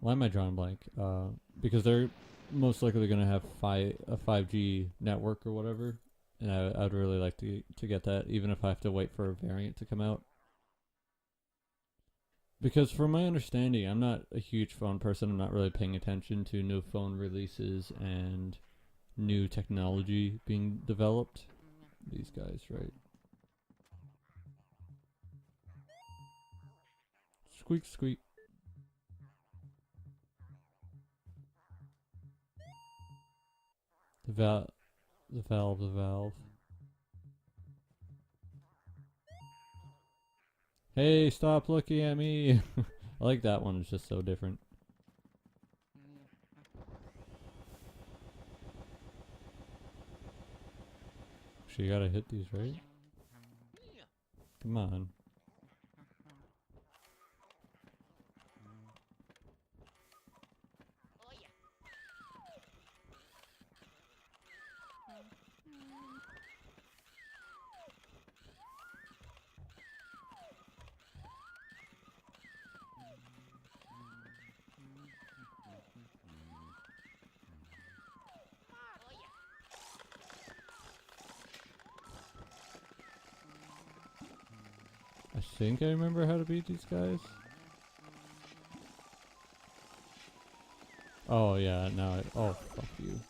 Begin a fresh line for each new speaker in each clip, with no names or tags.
Why am I drawing blank? Because they're most likely going to have a 5G network or whatever, and I'd really like to get that, even if I have to wait for a variant to come out. Because from my understanding, I'm not a huge phone person. I'm not really paying attention to new phone releases and new technology being developed. These guys, right? Squeak, squeak. The valve, the valve, the valve. Hey, stop looking at me! I like that one, it's just so different. Actually, you gotta hit these, right? Come on. I think I remember how to beat these guys. Oh yeah, now oh, fuck you.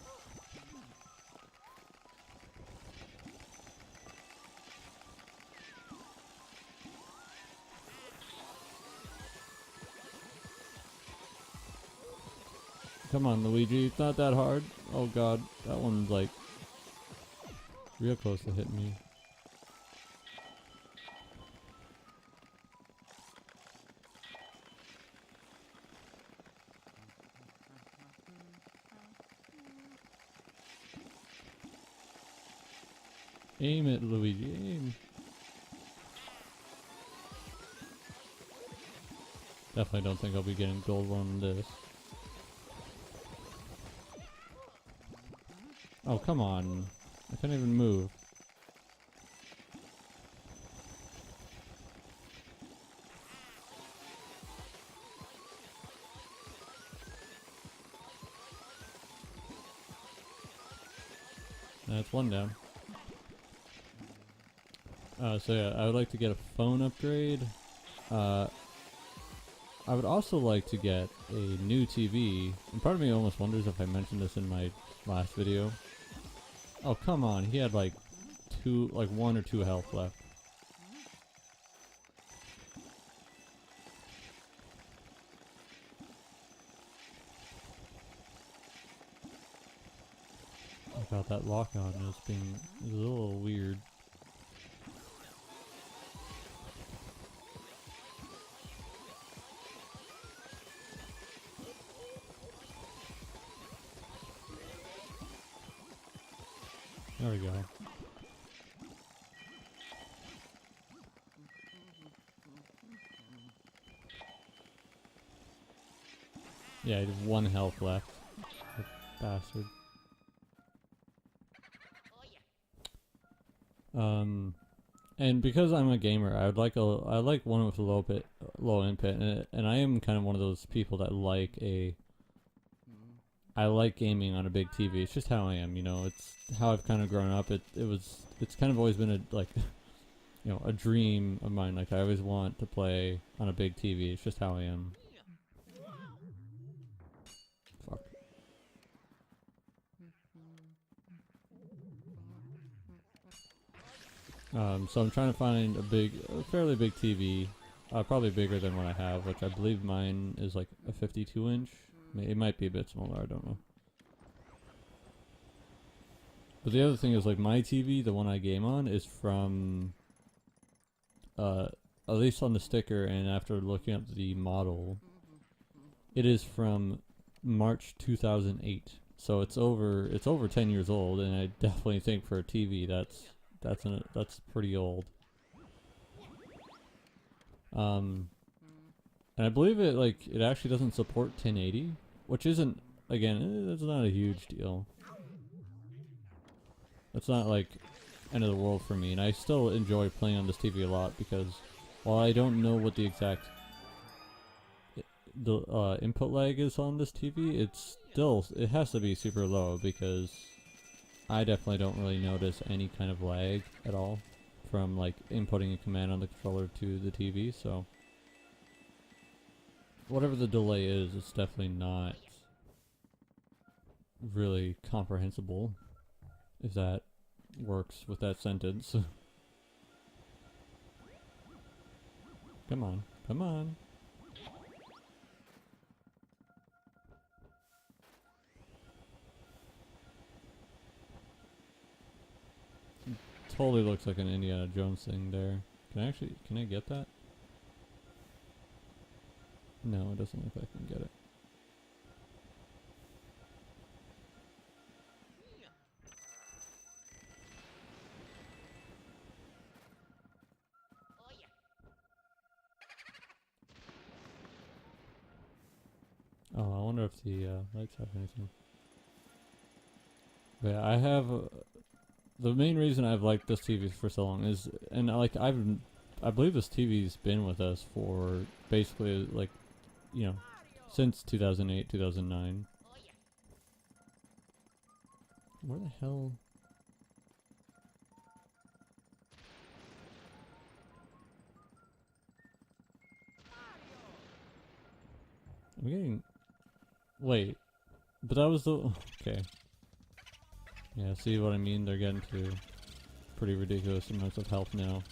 Come on, Luigi, it's not that hard. Oh god, that one's like real close to hitting me. Aim it, Luigi, aim. Definitely don't think I'll be getting gold on this. Oh, come on. I can't even move. That's one down. So yeah, I would like to get a phone upgrade. I would also like to get a new TV. And part of me almost wonders if I mentioned this in my last video. Oh, come on. He had like one or two health left. I got that lock on is being a little weird. There we go. Yeah, I have one health left. That bastard. And because I'm a gamer, I like one with low input, and I am kind of one of those people that I like gaming on a big TV. It's just how I am, you know. It's how I've kind of grown up. It's kind of always been a a dream of mine. Like I always want to play on a big TV. It's just how I am. Fuck. So I'm trying to find a fairly big TV, probably bigger than what I have, which I believe mine is like a 52-inch. It might be a bit smaller, I don't know. But the other thing is, like, my TV, the one I game on, is from, at least on the sticker and after looking up the model, it is from March 2008. So it's over 10 years old, and I definitely think for a TV that's pretty old. And I believe it actually doesn't support 1080, which isn't, again, that's not a huge deal. That's not like end of the world for me, and I still enjoy playing on this TV a lot because while I don't know what the exact the input lag is on this TV, it has to be super low because I definitely don't really notice any kind of lag at all from like inputting a command on the controller to the TV, so whatever the delay is, it's definitely not really comprehensible, if that works with that sentence. Come on, come on. Totally looks like an Indiana Jones thing there. Can I get that? No, it doesn't look like I can get it. Oh, I wonder if the lights have anything. But yeah, I have the main reason I've liked this TV for so long is, and like I believe this TV's been with us for basically like, you know, since 2008, 2009. Where the hell? I'm getting. Wait, but that was the. Okay. Yeah, see what I mean? They're getting to pretty ridiculous amounts of health now.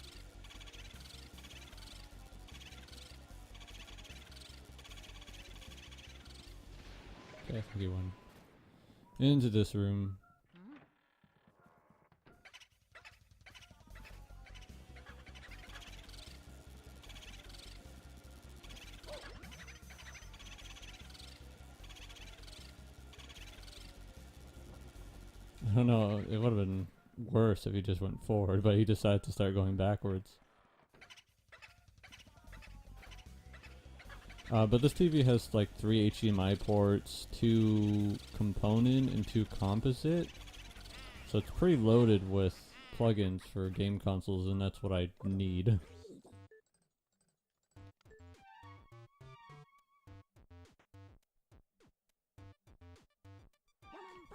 Okay, 51. Into this room. I don't know, it would have been worse if he just went forward, but he decided to start going backwards. But this TV has like 3 HDMI ports, 2 component, and 2 composite. So it's pretty loaded with plugins for game consoles, and that's what I need.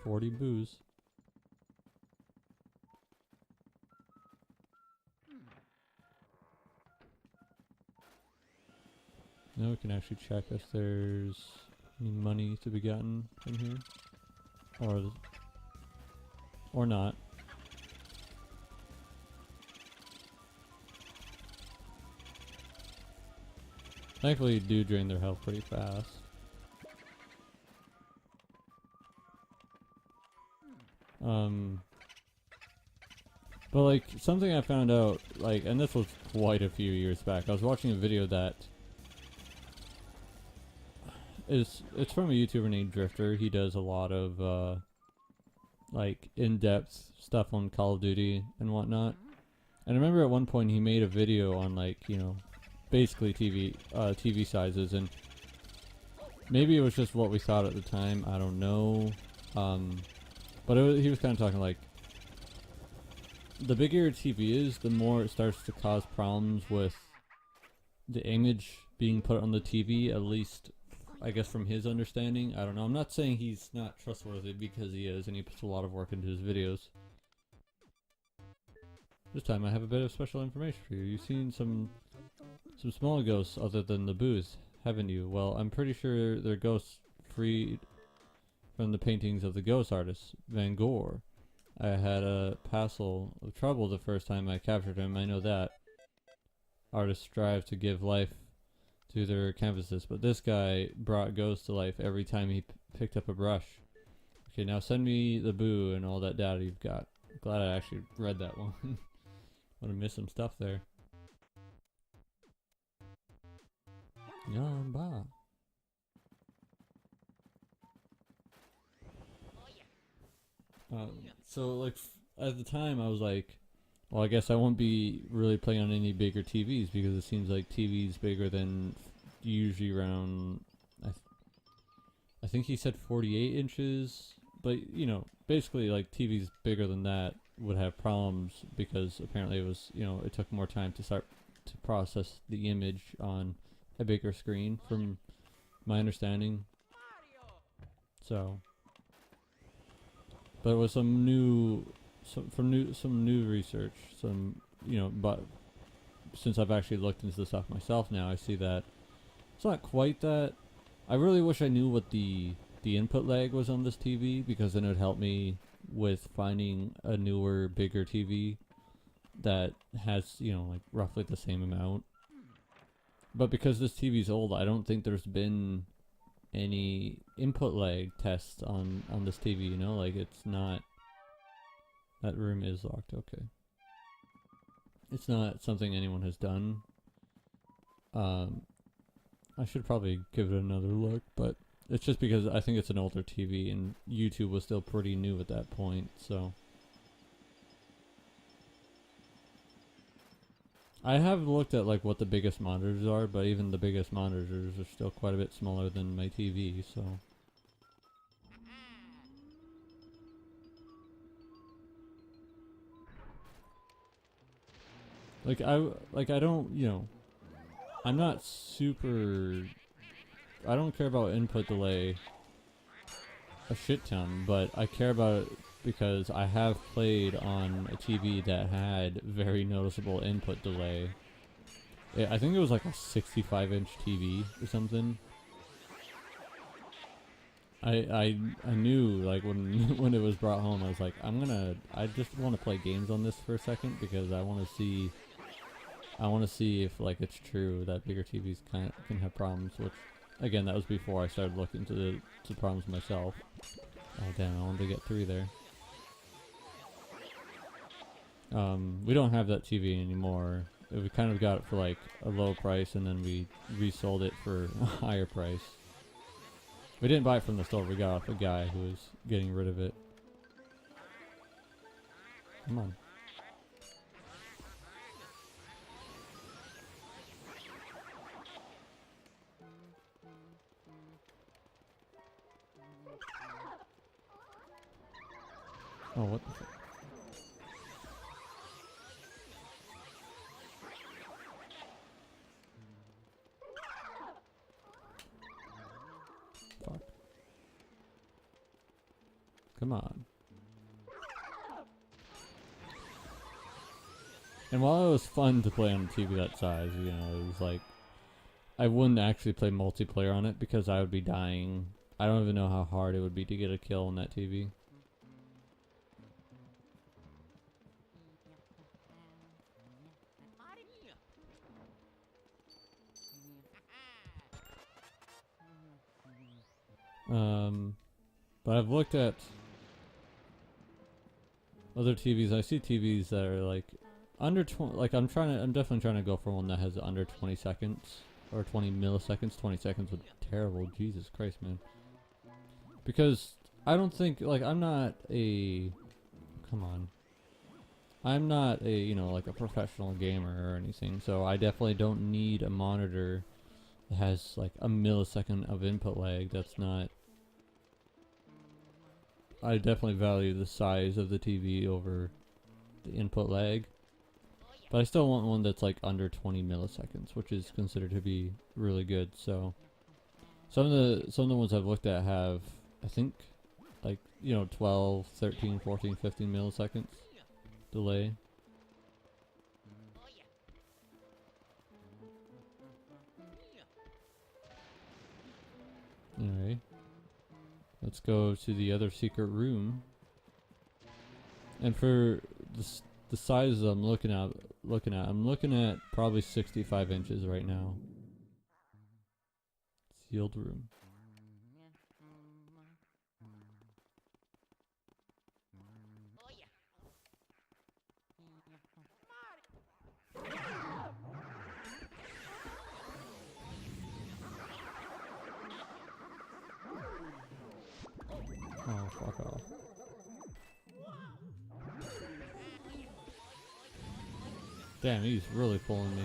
$40 booze. Now we can actually check if there's any money to be gotten from here. Or not. Thankfully you do drain their health pretty fast. But like, something I found out, like, and this was quite a few years back, I was watching a video that it's from a YouTuber named Drifter. He does a lot of like in-depth stuff on Call of Duty and whatnot. And I remember at one point he made a video on, like, you know, basically TV sizes, and maybe it was just what we thought at the time, I don't know. But he was kind of talking like, the bigger your TV is, the more it starts to cause problems with the image being put on the TV, at least I guess from his understanding. I don't know. I'm not saying he's not trustworthy, because he is, and he puts a lot of work into his videos. This time I have a bit of special information for you. You've seen some small ghosts other than the booze, haven't you? Well, I'm pretty sure they're ghosts freed from the paintings of the ghost artist, Van Gogh. I had a passel of trouble the first time I captured him, I know that. Artists strive to give life to their canvases, but this guy brought ghosts to life every time he picked up a brush. Okay, now send me the boo and all that data you've got. Glad I actually read that one. Would have missed some stuff there. Yamba. So like at the time I was like, well, I guess I won't be really playing on any bigger TVs, because it seems like TVs bigger than usually around, I think he said 48 inches, but you know, basically like TVs bigger than that would have problems, because apparently it was, you know, it took more time to start to process the image on a bigger screen from my understanding. So, but with some new research, but since I've actually looked into the stuff myself now, I see that it's not quite that. I really wish I knew what the input lag was on this TV, because then it would help me with finding a newer, bigger TV that has, like roughly the same amount. But because this TV's old, I don't think there's been any input lag tests on this TV, like it's not. That room is locked, okay. It's not something anyone has done. I should probably give it another look, but it's just because I think it's an older TV and YouTube was still pretty new at that point, so. I have looked at like what the biggest monitors are, but even the biggest monitors are still quite a bit smaller than my TV, so. I don't, I'm not super, I don't care about input delay a shit ton, but I care about it because I have played on a TV that had very noticeable input delay. I think it was like a 65-inch TV or something. I knew, like, when when it was brought home, I was like, I just want to play games on this for a second, because I want to see if like it's true that bigger TVs can have problems, which again, that was before I started looking into the problems myself. Oh damn, I wanted to get 3 there. We don't have that TV anymore. We kind of got it for like a low price, and then we resold it for a higher price. We didn't buy it from the store, we got it off a guy who was getting rid of it. Come on. Oh, what the fuck? Fuck. Come on. And while it was fun to play on a TV that size, it was like, I wouldn't actually play multiplayer on it because I would be dying. I don't even know how hard it would be to get a kill on that TV. But I've looked at other TVs. I see TVs that are like under 20. Like I'm definitely trying to go for one that has under 20 seconds or 20 milliseconds. 20 seconds would be terrible. Jesus Christ, man. Because I don't think, like, I'm not a like a professional gamer or anything. So I definitely don't need a monitor that has like a millisecond of input lag. That's not. I definitely value the size of the TV over the input lag. But I still want one that's like under 20 milliseconds, which is considered to be really good. So some of the ones I've looked at have, I think, like, 12, 13, 14, 15 milliseconds delay. Alright. Let's go to the other secret room. And for the size I'm looking at probably 65 inches right now. Sealed room. Oh, fuck off. Damn, he's really pulling me.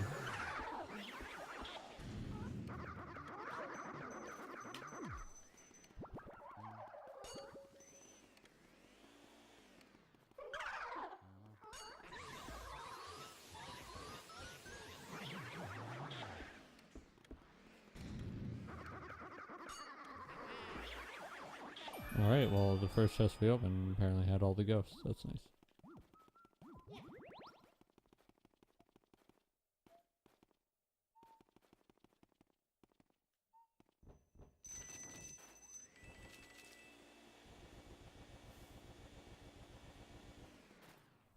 Alright, well, the first chest we opened apparently had all the ghosts. That's nice.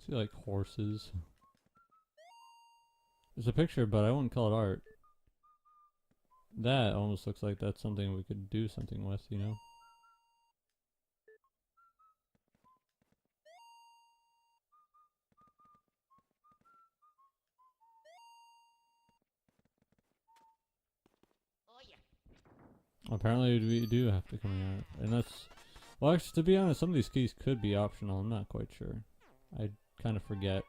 See, like, horses. There's a picture, but I wouldn't call it art. That almost looks like that's something we could do something with, you know? Apparently we do have to come out, and that's... Well, actually, to be honest, some of these keys could be optional. I'm not quite sure. I kind of forget.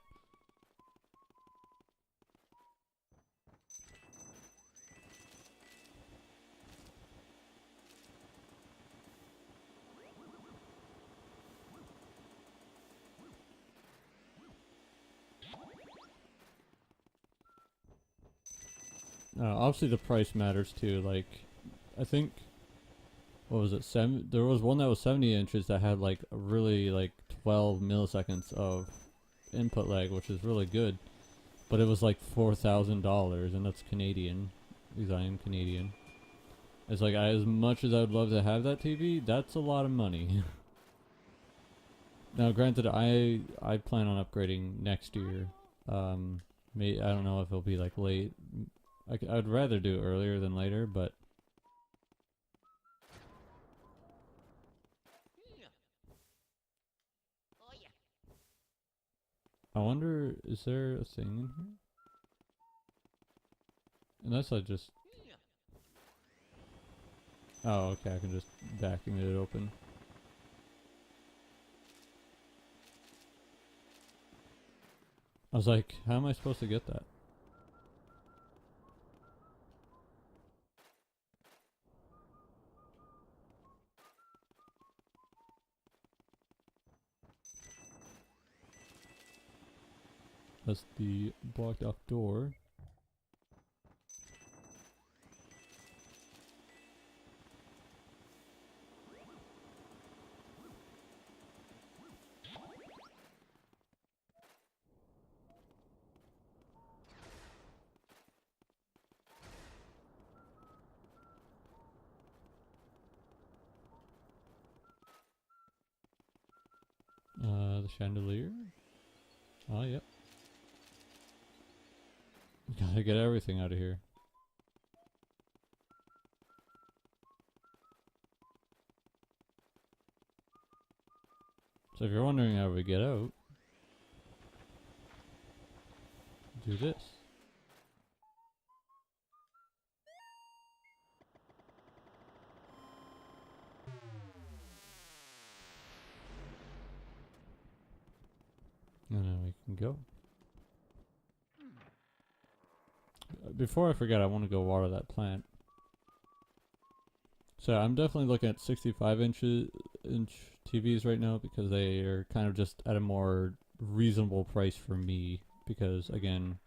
Obviously the price matters too. Like, I think, what was it? There was one that was 70 inches that had like really like 12 milliseconds of input lag, which is really good. But it was like $4,000, and that's Canadian, because I am Canadian. It's like, as much as I would love to have that TV, that's a lot of money. Now, granted, I plan on upgrading next year. I don't know if it'll be like late. I'd rather do it earlier than later, but I wonder, is there a thing in here? Unless I just... Oh, okay, I can just vacuum it open. I was like, how am I supposed to get that? That's the blocked off door. The chandelier? Oh, yep. Gotta get everything out of here. So if you're wondering how we get out, do this. And then we can go. Before I forget, I want to go water that plant. So I'm definitely looking at 65-inch TVs right now, because they are kind of just at a more reasonable price for me. Because again,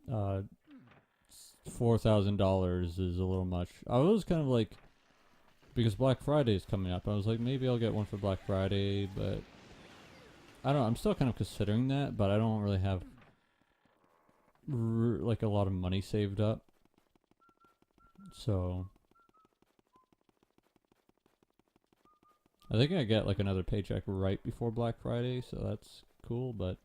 $4,000 is a little much. I was kind of like, because Black Friday is coming up, I was like, maybe I'll get one for Black Friday, but I don't know, I'm still kind of considering that, but I don't really have like a lot of money saved up. So I think I get like another paycheck right before Black Friday, so that's cool, but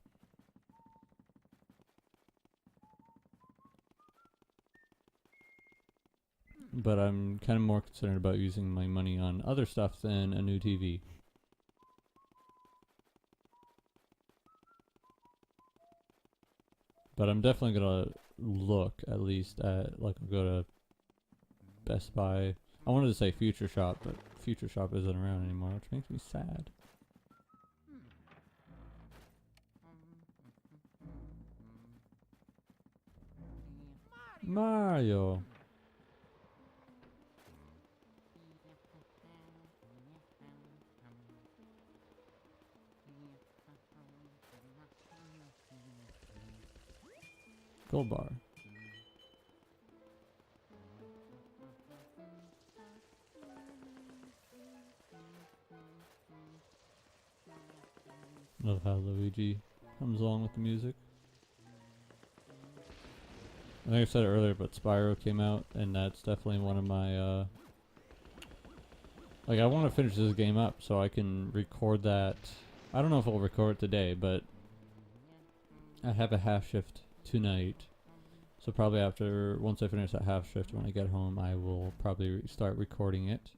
I'm kind of more concerned about using my money on other stuff than a new TV. But I'm definitely gonna look at least at, like, go to Best Buy. I wanted to say Future Shop, but Future Shop isn't around anymore, which makes me sad. Mario! Gold bar. Love how Luigi comes along with the music. I think I said it earlier, but Spyro came out, and that's definitely one of my, like, I want to finish this game up so I can record that. I don't know if I'll record it today, but I have a half shift tonight. So probably once I finish that half shift, when I get home, I will probably start recording it.